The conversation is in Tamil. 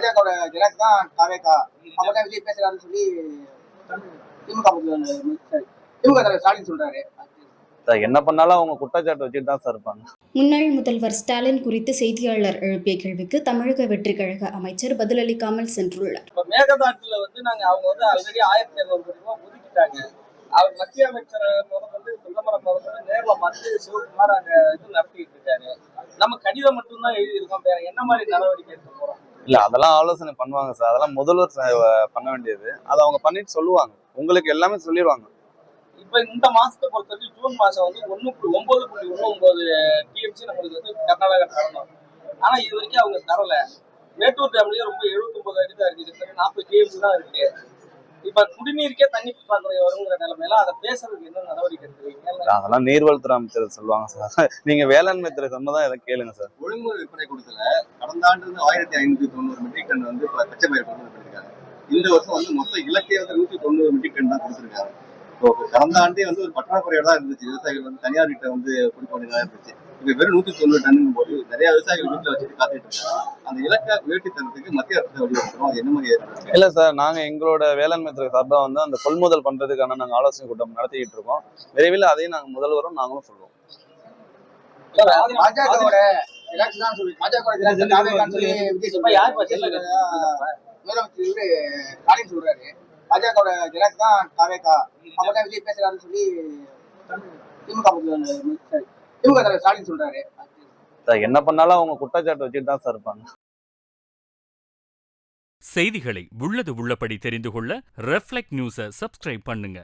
பாஜகவோட ஜெராக்ஸ் தான் தாவேகா அப்பதான் விஜய் பேசுறாருன்னு சொல்லி திமுக தலைவர் ஸ்டாலின் சொல்றாரு. என்ன பண்ணாலும் அவங்க குற்றச்சாட்டு வச்சுட்டு தான் சார் இருப்பாங்க. முன்னாள் முதல்வர் ஸ்டாலின் குறித்து செய்தியாளர் எழுப்பிய கேள்விக்கு தமிழக வெற்றி கழக அமைச்சர் பதிலளிக்காமல் சென்றுள்ளார். மேகதாட்டுல நாங்க அவங்க ஆல்ரெடி 1200 கோடி ரூபாய் ஒதுக்கிட்டாங்க. அவர் மத்திய அமைச்சர் பிரதமரை நேரில் பார்த்து சிவகுமார் அங்க இது நடத்திட்டு இருக்காரு. நம்ம கடிதம் மட்டும்தான் எழுதியிருக்கோம். வேற என்ன மாதிரி நடவடிக்கை எடுக்க போறோம்? இல்ல அதெல்லாம் ஆலோசனை பண்ணுவாங்க சார். அதெல்லாம் முதல்வர் பண்ண வேண்டியது. அதை அவங்க பண்ணிட்டு சொல்லுவாங்க. உங்களுக்கு எல்லாமே சொல்லிடுவாங்க. இப்ப இந்த மாசத்தை பொறுத்தவரைக்கும் ஜூன் மாசம் 1.19 டிஎம்சி நம்மளுக்கு கர்நாடகா தரணும். ஆனா இது வரைக்கும் அவங்க தரல. மேட்டூர் டேம்லயே ரொம்ப 79 அடி தான் இருக்கு. 40 டிஎம்சி தான் இருக்கு. இப்ப குடிநீருக்கே தண்ணி பற்றாக்குறை வருங்கிற நிலைமையில அதை பேசுறதுக்கு என்ன நடவடிக்கை எடுத்துருவீங்க? அதெல்லாம் நீர்வளத்துறை அமைச்சர் சொல்லுவாங்க சார். நீங்க வேளாண்மை துறை சொன்னதான் எதை கேளுங்க சார். ஒழுங்கு விற்பனை கொடுத்துல கடந்த ஆண்டு 1590 மெட்ரிக் டன் பச்சை பயிர் கொண்டு பண்ணிருக்காங்க. இந்த வருஷம் மொத்த இலக்கே 190 மெட்ரிக் டன் தான் கொடுத்துருக்காங்க. கடந்த ஆண்டே ஒரு பற்றாக்குறையா தான் இருந்துச்சு. விவசாயிகள் தனியார் வீட்டை குடிப்பா இருந்துச்சு. இப்ப வெறும் 190 டன்னு போது நிறைய விவசாயிகள் வீட்டுல வச்சுட்டு காத்துட்டு இருக்காங்க. அந்த இலக்கை உயர்த்தி தரத்துக்கு மத்திய அரசு வழிவகுக்கிறோம். அது என்ன மாதிரி? இல்ல சார், நாங்க எங்களோட வேளாண்மை துறை சார்பா அந்த கொள்முதல் பண்றதுக்கான நாங்க ஆலோசனை கூட்டம் நடத்திக்கிட்டு இருக்கோம். விரைவில் அதையும் நாங்க முதல்வரும் நாங்களும் சொல்றோம். பாஜகவோட ஜெராக்ஸ் தான் சொல்லி முதலமைச்சர் ஸ்டாலின் சொல்றாரு. பாஜகவோட ஜெராக்ஸ் தான் தாவேகா அப்பதான் விஜய் பேசுறாருன்னு சொல்லி திமுக தலைவர் ஸ்டாலின் சொல்றாரு. என்ன பண்ணாலும் அவங்க குற்றச்சாட்டு வச்சுட்டு தான் சார் இருப்பாங்க. செய்திகளை உள்ளது உள்ளபடி தெரிந்து கொள்ள ரெஃப்ளெக்ட் நியூஸை சப்ஸ்கிரைப் பண்ணுங்க.